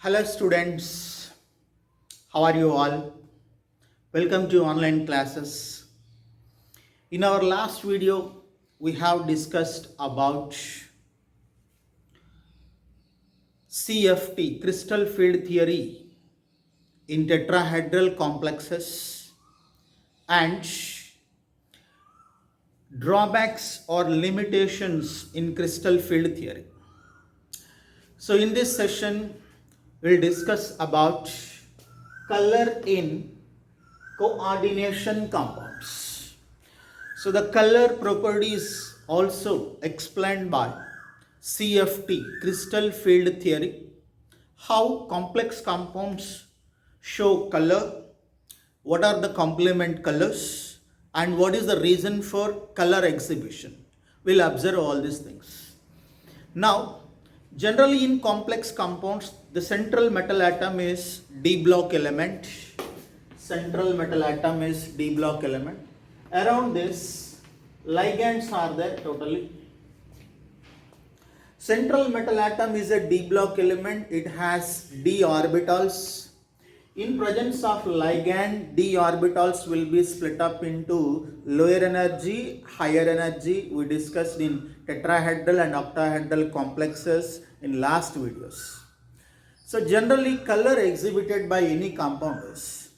Hello students, how are you all? Welcome to online classes. In our last video, we have discussed about CFT, crystal field theory in tetrahedral complexes and drawbacks or limitations in crystal field theory. So in this session, we'll discuss about color in coordination compounds. So the color property is also explained by CFT, crystal field theory, how complex compounds show color, what are the complement colors, and what is the reason for color exhibition. We'll observe all these things. Now, generally in complex compounds, the central metal atom is D block element. Central metal atom is D block element. Around this, ligands are there totally. Central metal atom is a D block element. It has D orbitals. In presence of ligand, D orbitals will be split up into lower energy, higher energy. We discussed in tetrahedral and octahedral complexes in last videos. So generally color exhibited by any compound is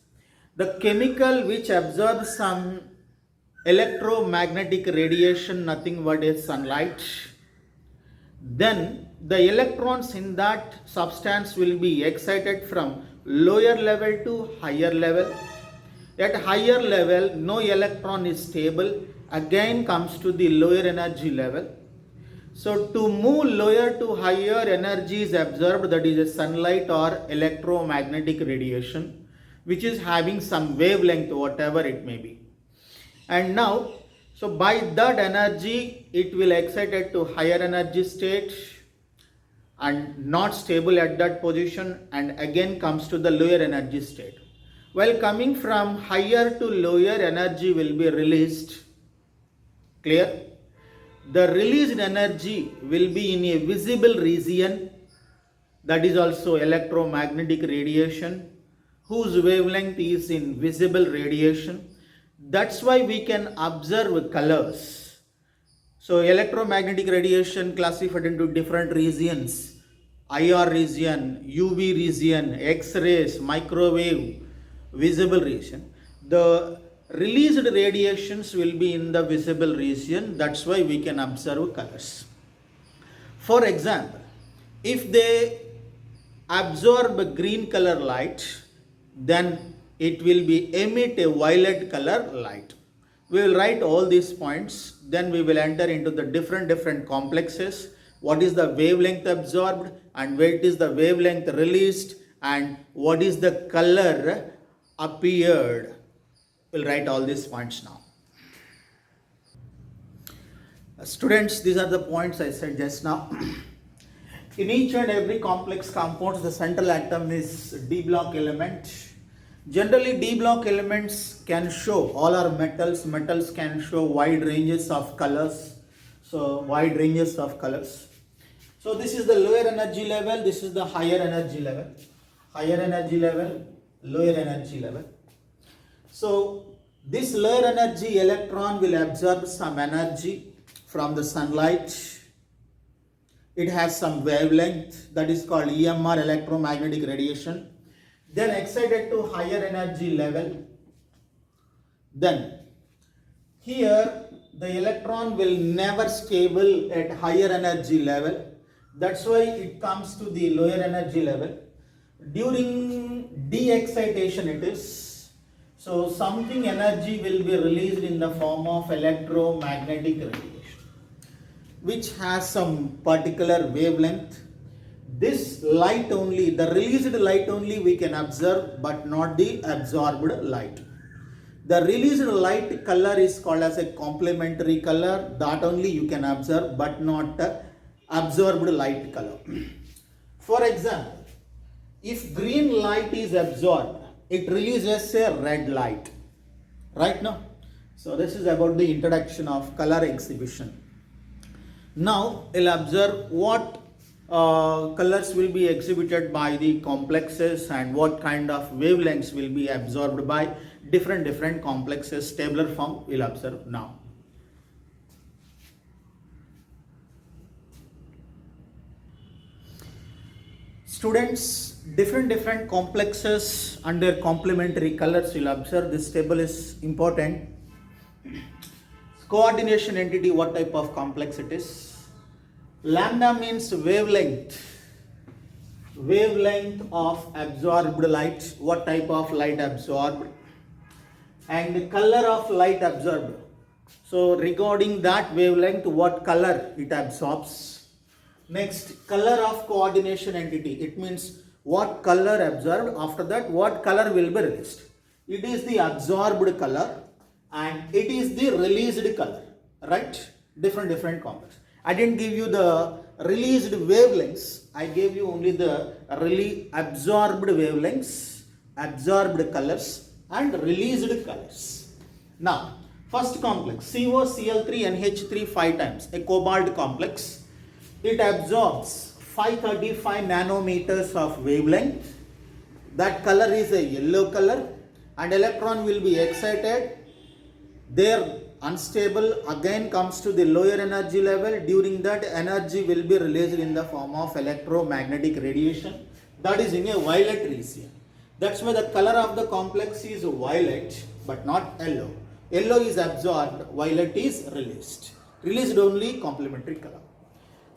the chemical which absorbs some electromagnetic radiation, nothing but is sunlight. Then the electrons in that substance will be excited from lower level to higher level. At higher level, no electron is stable, again comes to the lower energy level. So to move lower to higher, energy is absorbed, that is a sunlight or electromagnetic radiation, which is having some wavelength, whatever it may be. And now, so by that energy, it will excited to higher energy state and not stable at that position, and again comes to the lower energy state. While coming from higher to lower, energy will be released. Clear? The released energy will be in a visible region, that is also electromagnetic radiation, whose wavelength is in visible radiation. That's why we can observe colors. So electromagnetic radiation classified into different regions: IR region, UV region, X-rays, microwave, visible region. The released radiations will be in the visible region. That's why we can observe colors. For example, if they absorb green color light, then it will be emit a violet color light. We will write all these points, then we will enter into the different complexes. What is the wavelength absorbed and what is the wavelength released and what is the color appeared. We'll write all these points now. Students, these are the points I said just now. In each and every complex compound, the central atom is D block element. Generally, D block elements can show, all are metals can show wide ranges of colors. So, wide ranges of colors. So, this is the lower energy level, this is the higher energy level. Higher energy level, lower energy level. So, this lower energy electron will absorb some energy from the sunlight. It has some wavelength, that is called EMR, electromagnetic radiation. Then excited to higher energy level. Then here the electron will never stable at higher energy level. That's why it comes to the lower energy level. During de-excitation it is. So something energy will be released in the form of electromagnetic radiation, which has some particular wavelength. This light only, the released light only we can observe, but not the absorbed light. The released light color is called as a complementary color, that only you can observe, but not the absorbed light color. For example, if green light is absorbed, it releases a red light, right now. So this is about the introduction of color exhibition. Now we'll observe what colors will be exhibited by the complexes and what kind of wavelengths will be absorbed by different complexes. Tabular form we'll observe now. Students, different complexes under complementary colors will observe. This table is important. Coordination entity, what type of complex it is? Lambda means wavelength of absorbed light. What type of light absorbed? And color of light absorbed. So regarding that wavelength, what color it absorbs? Next, color of coordination entity. It means what color absorbed. After that, what color will be released. It is the absorbed color and it is the released color. Right? Different complex. I didn't give you the released wavelengths. I gave you only the absorbed wavelengths, absorbed colors and released colors. Now, first complex, COCl3NH3 5 times, a cobalt complex. It absorbs 535 nanometers of wavelength. That color is a yellow color and electron will be excited. Their unstable again comes to the lower energy level. During that, energy will be released in the form of electromagnetic radiation. That is in a violet region. That's why the color of the complex is violet but not yellow. Yellow is absorbed, violet is released. Released only complementary color.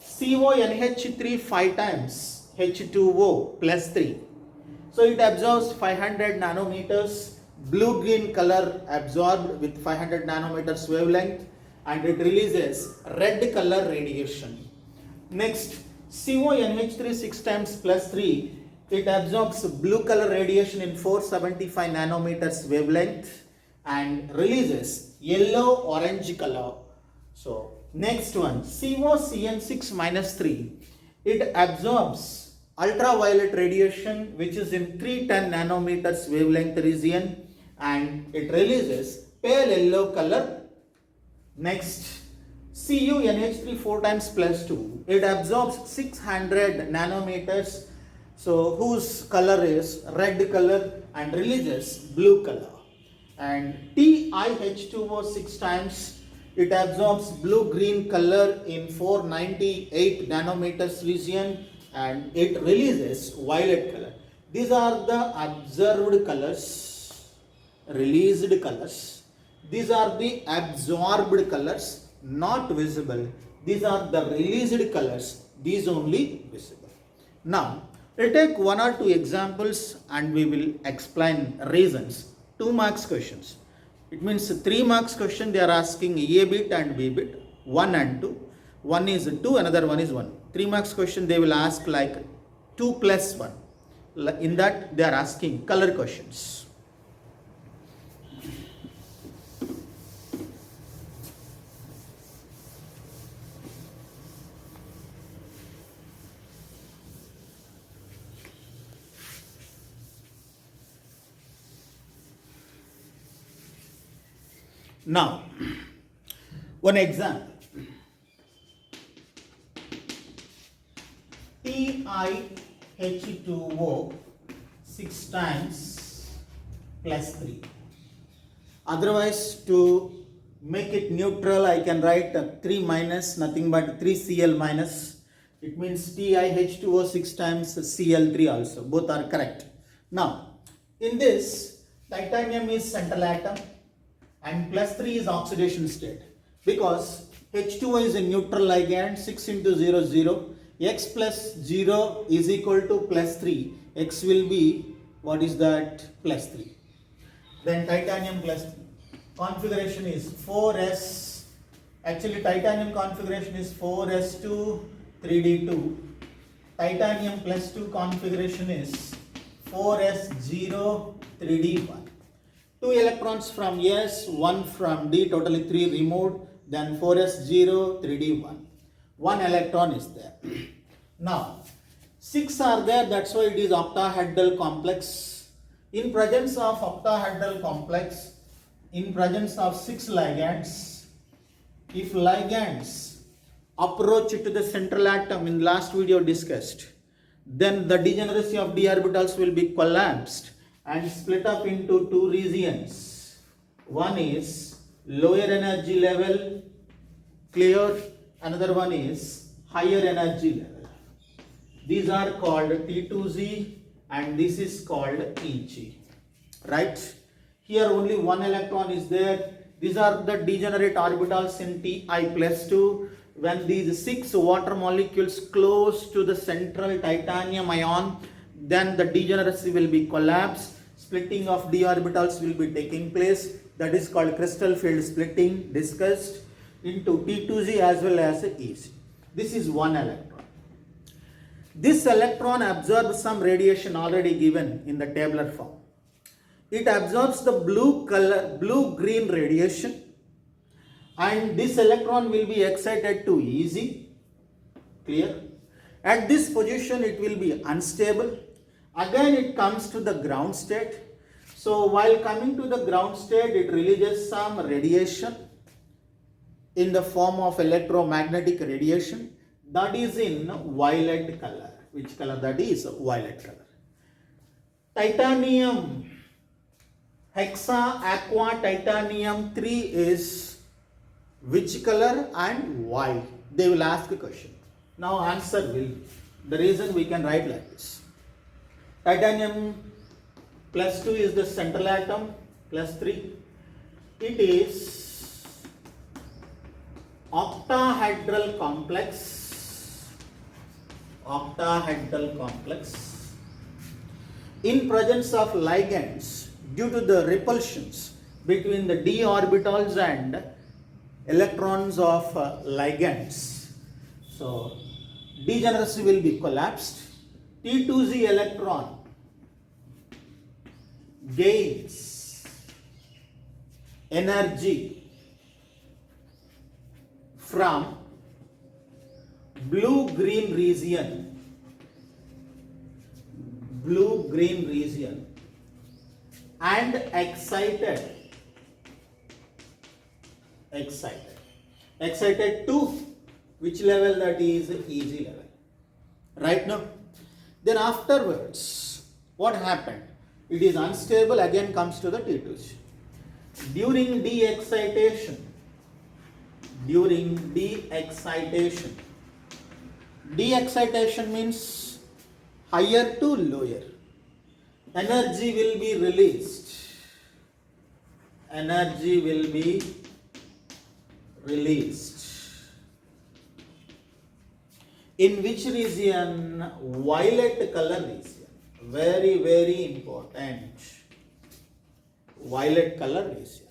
CONH3 5 times H2O plus 3. So it absorbs 500 nanometers. Blue-green color absorbed with 500 nanometers wavelength and it releases red color radiation. Next, CONH3 6 times plus 3. It absorbs blue color radiation in 475 nanometers wavelength and releases yellow-orange color. So, next one, COCN6 minus 3. It absorbs ultraviolet radiation which is in 310 nanometers wavelength region and it releases pale yellow color. Next, CuNH3 4 times plus 2. It absorbs 600 nanometers, so whose color is red color and releases blue color. And TiH2O 6 times. It absorbs blue-green color in 498 nanometers region and it releases violet color. These are the observed colors, released colors. These are the absorbed colors, not visible. These are the released colors, these only visible. Now, we'll take one or two examples and we will explain reasons. 2 marks questions. It means 3 marks question they are asking A bit and B bit, 1 and 2. One is 2, another one is 1. 3 marks question they will ask like 2 plus 1. In that they are asking color questions. Now, one example. TiH2O 6 times plus 3. Otherwise, to make it neutral, I can write 3 minus, nothing but 3Cl minus. It means TiH2O 6 times Cl3 also. Both are correct. Now, in this, titanium is central atom and plus 3 is oxidation state. Because H2O is a neutral ligand, 6 into 0, 0. X plus 0 is equal to plus 3. X will be, what is that? Plus 3. Then titanium plus 3. Configuration is 4s. Actually, titanium configuration is 4s2, 3d2. Titanium plus 2 configuration is 4s0, 3d1. 2 electrons from S, 1 from D, totally 3 removed. Then 4s0, 3d1. 1 electron is there. Now, 6 are there, that's why it is octahedral complex. In presence of octahedral complex, in presence of 6 ligands, if ligands approach to the central atom in last video discussed, then the degeneracy of d orbitals will be collapsed and split up into two regions. One is lower energy level, clear, another one is higher energy level. These are called T2Z and this is called EG, right? Here only one electron is there. These are the degenerate orbitals in Ti plus 2. When these 6 water molecules close to the central titanium ion, then the degeneracy will be collapsed. Splitting of d orbitals will be taking place. That is called crystal field splitting, discussed into T2Z as well as EG. This is one electron. This electron absorbs some radiation already given in the tabular form. It absorbs the blue-green radiation, and this electron will be excited to EG, clear? At this position it will be unstable. Again it comes to the ground state. So while coming to the ground state, it releases some radiation in the form of electromagnetic radiation. That is in violet color. Which color that is? Violet color. Titanium, hexa aqua titanium 3 is which color and why? They will ask a question. Now answer will be. The reason we can write like this. Titanium plus 2 is the central atom, plus 3. It is octahedral complex. Octahedral complex. In presence of ligands, due to the repulsions between the d orbitals and electrons of ligands, so degeneracy will be collapsed. T2Z electron gains energy from blue-green region and excited to which level? That is EG level, right? Now then afterwards what happened? It is unstable, again comes to the T2Z. During de-excitation, de-excitation means higher to lower. Energy will be released. In which region? Violet color region. Very, very important. Violet color region.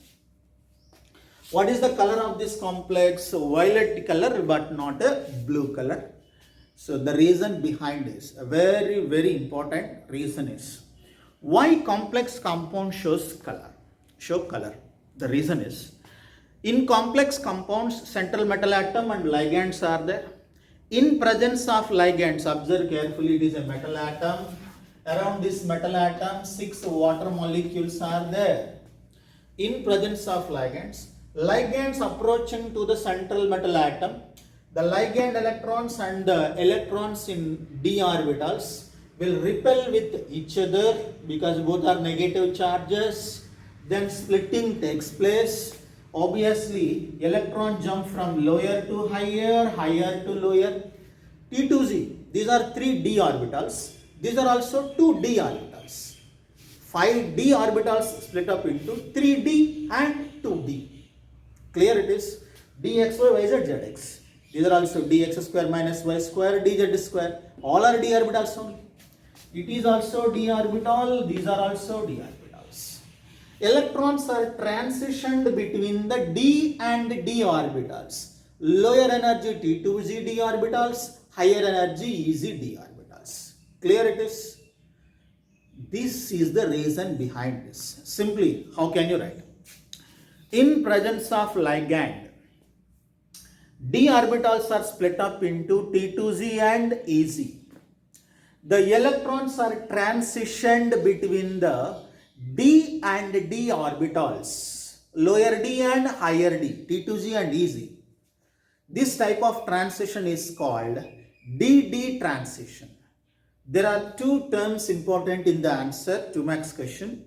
What is the color of this complex? Violet color, but not a blue color. So the reason behind this, a very, very important reason is why complex compound shows color. The reason is, in complex compounds, central metal atom and ligands are there. In presence of ligands, observe carefully, it is a metal atom. Around this metal atom, 6 water molecules are there. In presence of ligands approaching to the central metal atom, the ligand electrons and the electrons in d orbitals will repel with each other because both are negative charges. Then splitting takes place. Obviously, electron jump from lower to higher, higher to lower. T2Z, these are 3 d orbitals. These are also 2 d orbitals. 5 d orbitals split up into 3d and 2d. Clear it is? dxy, yz, zx. These are also dx square minus y square, dz square. All are d orbitals only. It is also d orbital. These are also d orbitals. Electrons are transitioned between the d and d orbitals. Lower energy T2Z d orbitals, higher energy EZ d orbitals. Clear it is? This is the reason behind this. Simply, how can you write? In presence of ligand, d orbitals are split up into T2Z and EZ. The electrons are transitioned between the d and d orbitals, lower d and higher d, T2Z and EZ. This type of transition is called DD transition. There are two terms important in the answer to Max question.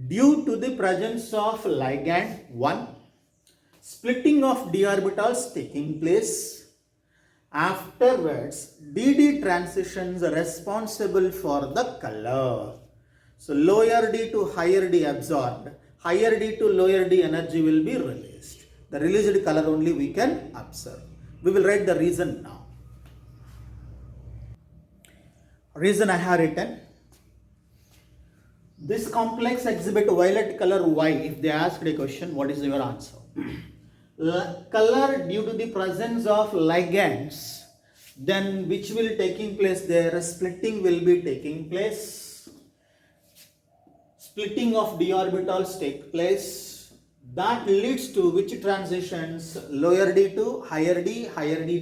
Due to the presence of ligand 1, splitting of d orbitals taking place. Afterwards, DD transitions are responsible for the color. So lower D to higher D absorbed, higher D to lower D energy will be released. The released color only we can observe. We will write the reason now. Reason I have written. This complex exhibit violet color. Why? If they asked a question, what is your answer? Color due to the presence of ligands, then which will taking place there? Splitting will be taking place. Splitting of d orbitals take place. That leads to which transitions? Lower d to higher d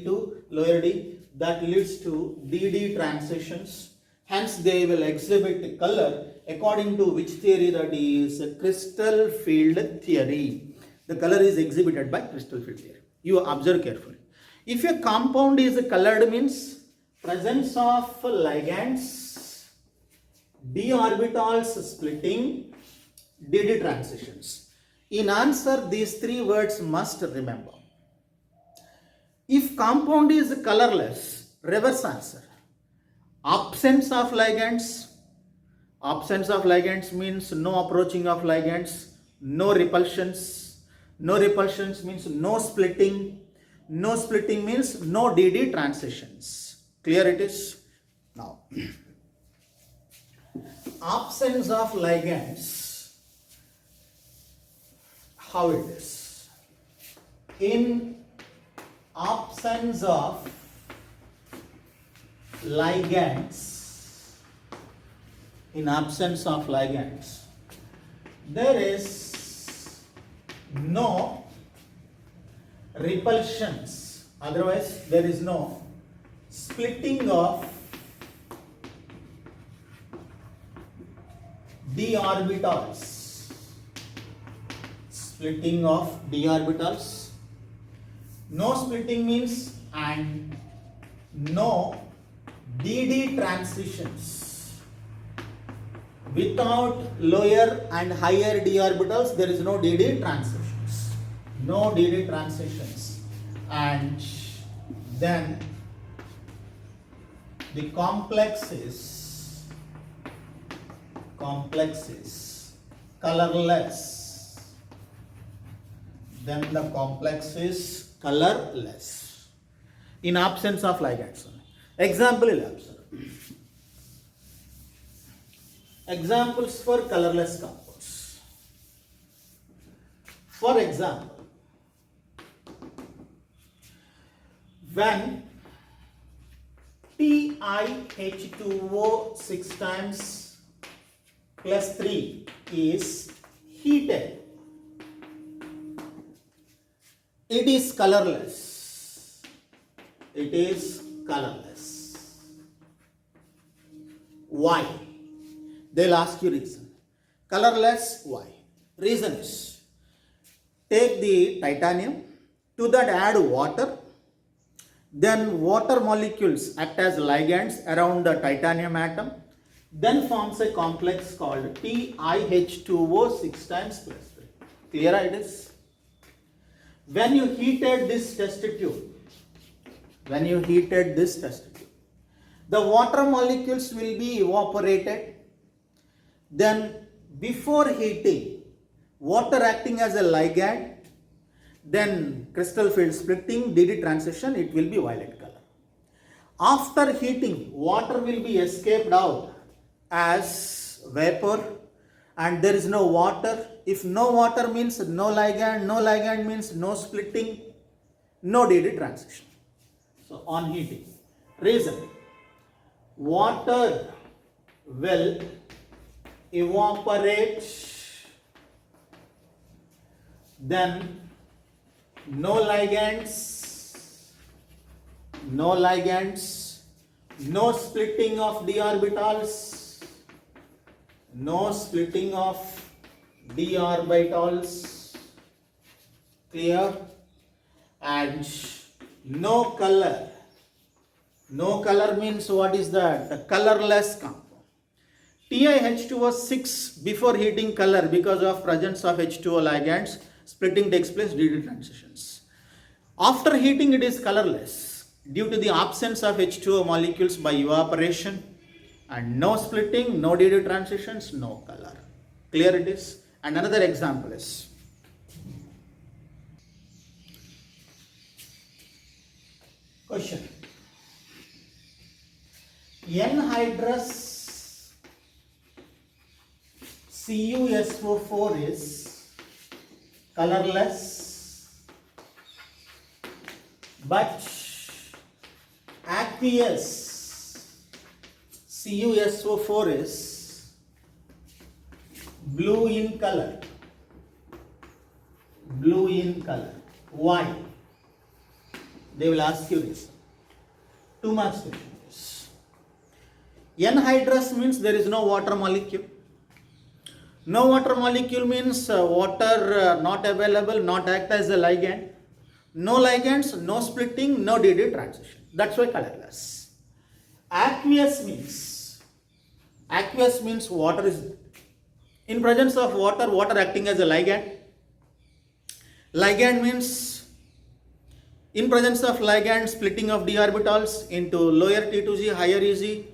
to lower d. That leads to DD transitions. Hence they will exhibit color according to which theory? That is crystal field theory. The color is exhibited by crystal field theory. You observe carefully. If a compound is colored means presence of ligands, d orbitals splitting, DD transitions. In answer, these three words must remember. If compound is colorless, reverse answer. Absence of ligands. Absence of ligands means no approaching of ligands, no repulsions. No repulsions means no splitting. No splitting means no DD transitions. Clear it is? Now, absence of ligands, how it is? In absence of ligands, there is no repulsions, otherwise there is no splitting of d orbitals. Splitting of d orbitals. No splitting means and no DD transitions. Without lower and higher d orbitals, there is no DD transitions. No DD transitions. And then the complex is colorless. Then the complex is colorless. In absence of ligands. Example will observe. Examples for colorless compounds. For example, when TiH2O 6 times plus 3 is heated, it is colorless. It is colorless. Why? They'll ask you reason. Colorless, why? Reason is, take the titanium, to that add water, then water molecules act as ligands around the titanium atom, then forms a complex called TiH2O 6 times plus 3. Clear it is? When you heated this test tube, the water molecules will be evaporated. Then before heating, water acting as a ligand, then crystal field splitting, DD transition, it will be violet color. After heating, water will be escaped out as vapor and there is no water. If no water means no ligand means no splitting, no DD transition. So on heating, reason, water will evaporate, then no ligands, no splitting of d orbitals, clear, and no color. No color means what is that? The colorless compound. TiH2O6 before heating color because of presence of H2O ligands, splitting takes place due to transitions. After heating it is colorless due to the absence of H2O molecules by evaporation and no splitting, no DD transitions, no color. Clear it is? And another example is question. Anhydrous CuSO4 is colorless but aqueous CuSO4 is blue in color. Blue in color. Why? They will ask you this. 2 marks question. Anhydrous means there is no water molecule. No water molecule means water not available, not act as a ligand. No ligands, no splitting, no DD transition. That's why colorless. Aqueous means water is in presence of water, water acting as a ligand. Ligand means in presence of ligand, splitting of d orbitals into lower T2G, higher EG.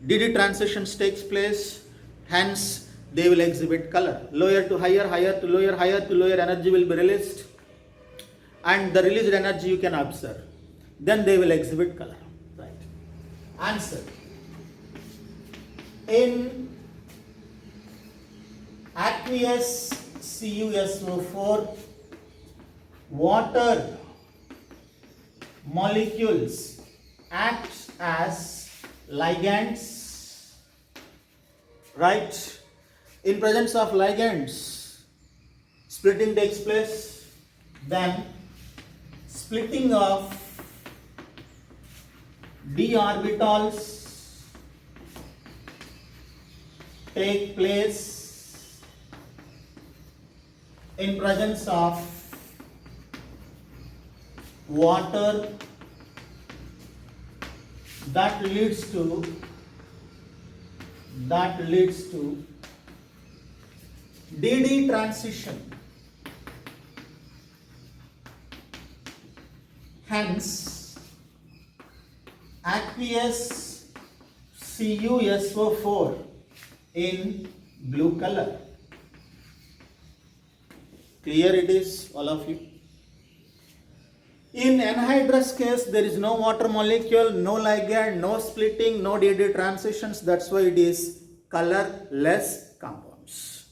DD transitions takes place, hence they will exhibit color. Lower to higher, higher to lower, higher to lower energy will be released and the released energy you can observe. Then they will exhibit color. Right. Answer. In aqueous CuSO4, water molecules act as ligands, right? In presence of ligands, splitting takes place, then splitting of d orbitals take place in presence of water. That leads to DD transition. Hence, aqueous CuSO4 in blue color. Clear it is, all of you? In anhydrous case, there is no water molecule, no ligand, no splitting, no DD transitions. That's why it is colorless compounds.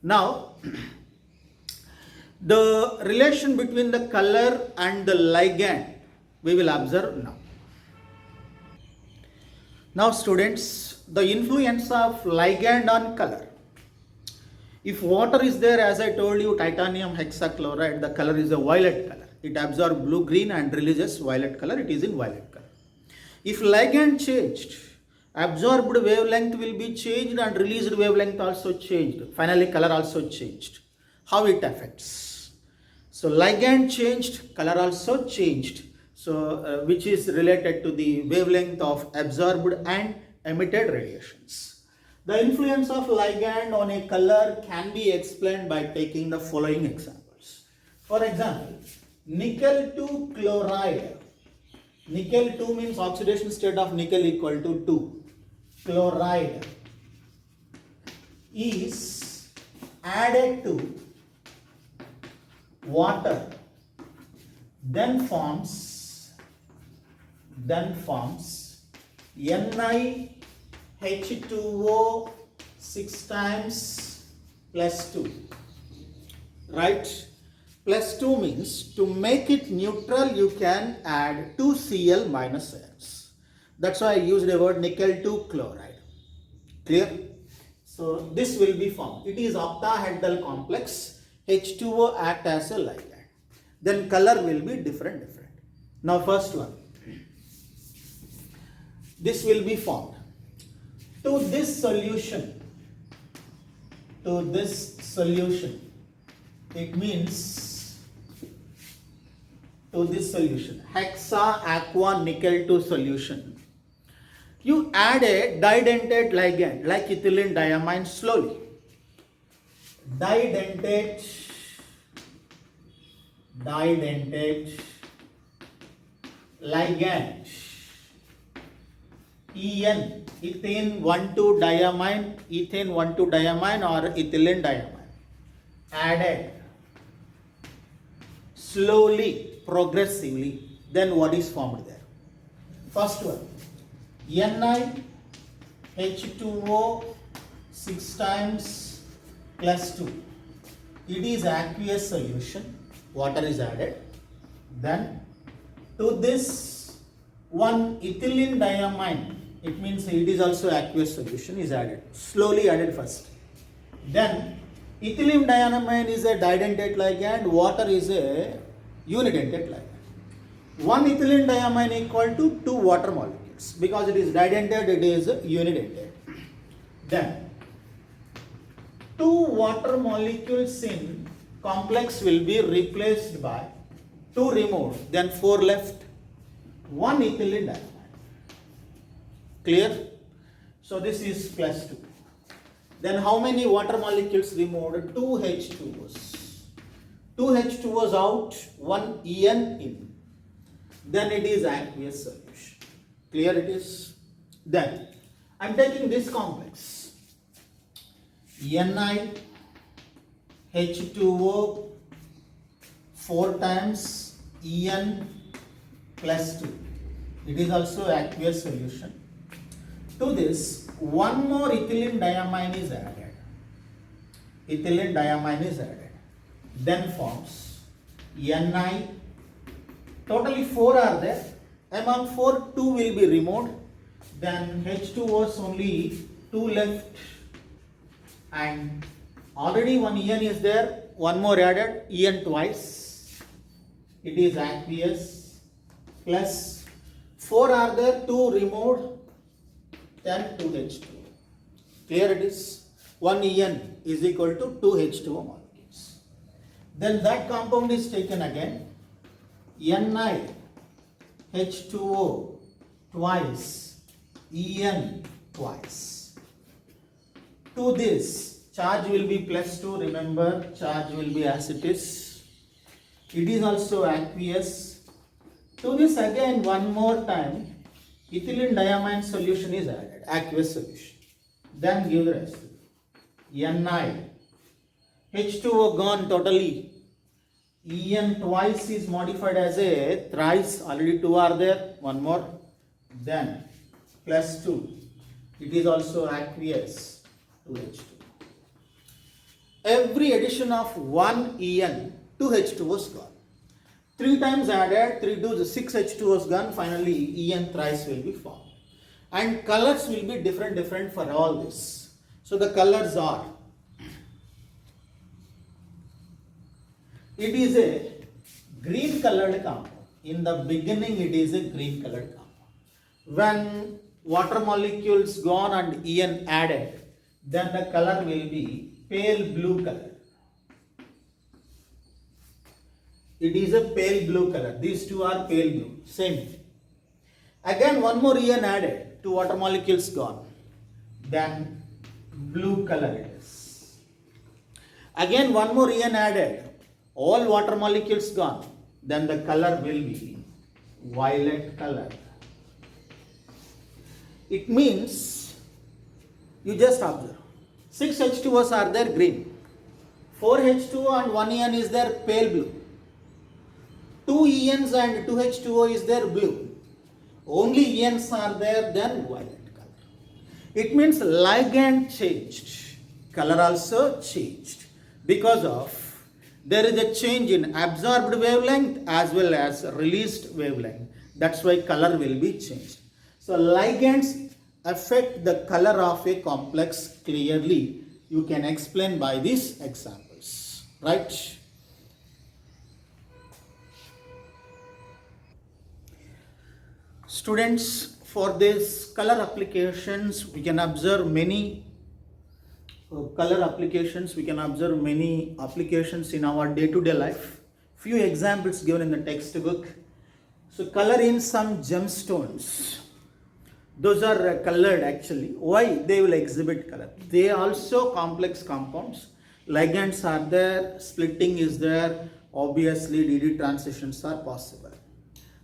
Now, the relation between the color and the ligand we will observe now. Now, students, the influence of ligand on color. If water is there, as I told you, titanium hexachloride, the color is a violet color. It absorbs blue-green and releases violet color. It is in violet color. If ligand changed, absorbed wavelength will be changed and released wavelength also changed. Finally, color also changed. How it affects? So, ligand changed, color also changed. So, which is related to the wavelength of absorbed and emitted radiations. The influence of ligand on a color can be explained by taking the following examples. For example, nickel 2 chloride. Nickel 2 means oxidation state of nickel equal to 2. Chloride is added to water, then forms NiH2O 6 times plus 2. Right? Plus 2 means to make it neutral you can add 2Cl minus ions. That's why I used the word nickel 2 chloride. Clear? So this will be formed. It is octahedral complex. H2O act as a ligand. Then color will be different. Now first one. This will be formed. To this solution, it means to this solution, hexa aqua nickel to solution. You add a didentate ligand like ethylene diamine slowly. Didentate ligand En, ethane 1,2-diamine, ethane 1,2-diamine or ethylene diamine added slowly, progressively. Then what is formed there? First one, NiH2O 6 times plus 2. It is aqueous solution. Water is added. Then to this one ethylene diamine, it means it is also aqueous solution, is added. Slowly added first. Then ethylene diamine is a didentate ligand, water is a unidentate ligand. One ethylene diamine equal to 2 water molecules. Because it is didentate, it is unidentate. Then 2 water molecules in complex will be replaced by 2 removed, then 4 left, 1 ethylene diamine. Clear? So this is plus 2. Then how many water molecules removed? 2 H2Os. 2 H2Os out, 1 En in. Then it is aqueous solution. Clear it is? Then I am taking this complex. NiH2O 4 times En plus 2. It is also aqueous solution. To this, one more ethylene diamine is added. Ethylene diamine is added. Then forms Ni. Totally 4 are there. Among 4, 2 will be removed. Then H2Os only 2 left. And already one En is there. One more added. En twice. It is aqueous. Plus 4 are there. 2 removed. Then 2 H2O. Clear it is? 1 En is equal to 2 H2O molecules. Then that compound is taken again. NiH2O twice, En twice. To this, charge will be plus 2. Remember, charge will be as it is. It is also aqueous. To this again, one more time, ethylene diamine solution is added, aqueous solution. Then give the rest. NiH2O gone totally. En twice is modified as a thrice. Already 2 are there. One more. Then plus 2. It is also aqueous. 2H2. Every addition of 1 En, 2 H2O is gone. 3 times added, 3 2 6 H2O is gone. Finally, En thrice will be formed. And colors will be different for all this. So the colors are, it is a green colored compound. In the beginning, it is a green colored compound. When water molecules gone and En added, then the color will be pale blue color. It is a pale blue color. These two are pale blue. Same. Again, one more En added. 2 water molecules gone. Then blue color it is. Again, one more En added. All water molecules gone. Then the color will be violet color. It means, you just observe. 6 H2Os are there green. 4 H2O and 1 En is there pale blue. 2 ENs and 2 H2O is there blue. Only ENs are there, then violet color. It means ligand changed. Color also changed. Because of there is a change in absorbed wavelength as well as released wavelength. That's why color will be changed. So ligands affect the color of a complex clearly. You can explain by these examples. Right? Students, for this color applications, we can observe many applications in our day-to-day life. Few examples given in the textbook. So color in some gemstones. Those are colored actually. Why? They will exhibit color. They also complex compounds. Ligands are there, splitting is there. Obviously, DD transitions are possible.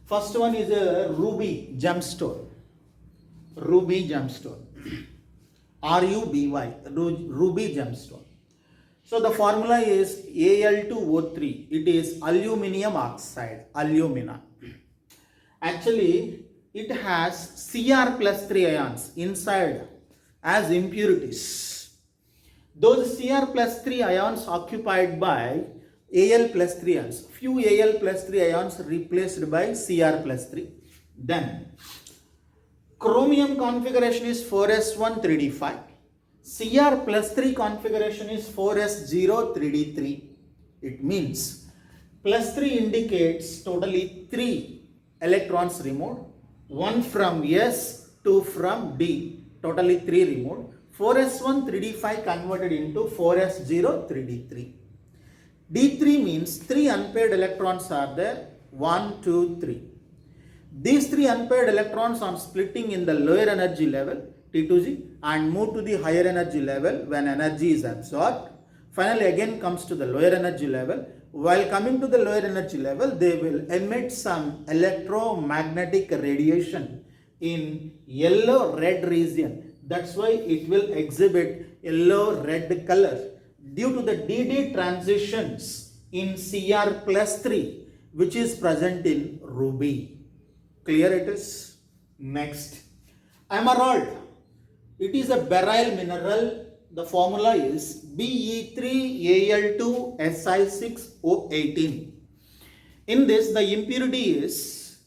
First one is a ruby gemstone. Ruby gemstone. RUBY, ruby gemstone. So the formula is Al2O3. It is aluminium oxide, alumina. Actually, it has Cr plus 3 ions inside as impurities. Those Cr plus 3 ions occupied by Al plus 3 ions. Few Al plus 3 ions replaced by Cr plus 3. Then, chromium configuration is 4s1 3d5. Cr plus 3 configuration is 4s0 3d3. It means plus 3 indicates totally 3 electrons removed, 1 from S, 2 from D, totally 3 removed. 4s1 3d5 converted into 4s0 3d3. D3 means 3 unpaired electrons are there, 1, 2, 3. These 3 unpaired electrons are splitting in the lower energy level, T2G, and move to the higher energy level when energy is absorbed. Finally again comes to the lower energy level. While coming to the lower energy level, they will emit some electromagnetic radiation in yellow-red region. That's why it will exhibit yellow-red color due to the DD transitions in Cr plus 3, which is present in ruby. Clear it is? Next, emerald. It is a beryl mineral. The formula is Be3Al2Si6O18. In this, the impurity is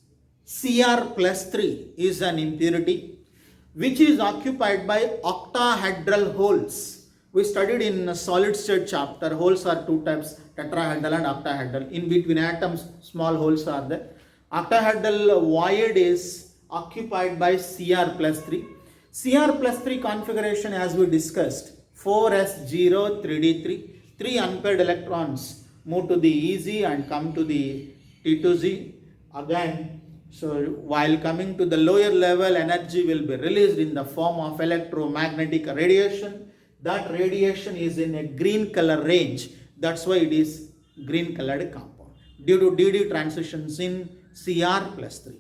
Cr plus 3 is an impurity which is occupied by octahedral holes. We studied in solid state chapter, holes are two types, tetrahedral and octahedral. In between atoms, small holes are there. Octahedral void is occupied by Cr plus 3. Cr plus 3 configuration as we discussed, 4s0 3d3, 3 unpaired electrons move to the Ez and come to the T2Z again. So while coming to the lower level, energy will be released in the form of electromagnetic radiation. That radiation is in a green color range. That's why it is green colored compound due to DD transitions in Cr plus 3.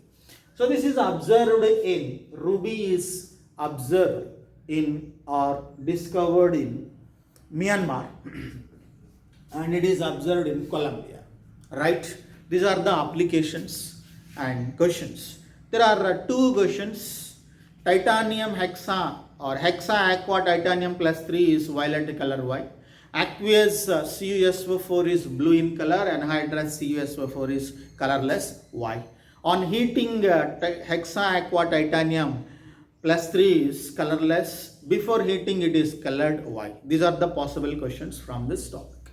So this is observed in ruby, is observed in or discovered in Myanmar and it is observed in Colombia, right? These are the applications and questions. There are two questions. Titanium hexa or hexa aqua titanium plus 3 is violet color white. Aqueous CuSO4 is blue in color, and anhydrous CuSO4 is colorless white. On heating hexa aqua titanium plus 3 is colorless. Before heating it is colored white. These are the possible questions from this topic.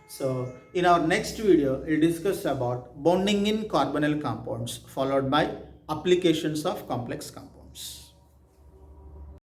So in our next video we'll discuss about bonding in carbonyl compounds followed by applications of complex compounds.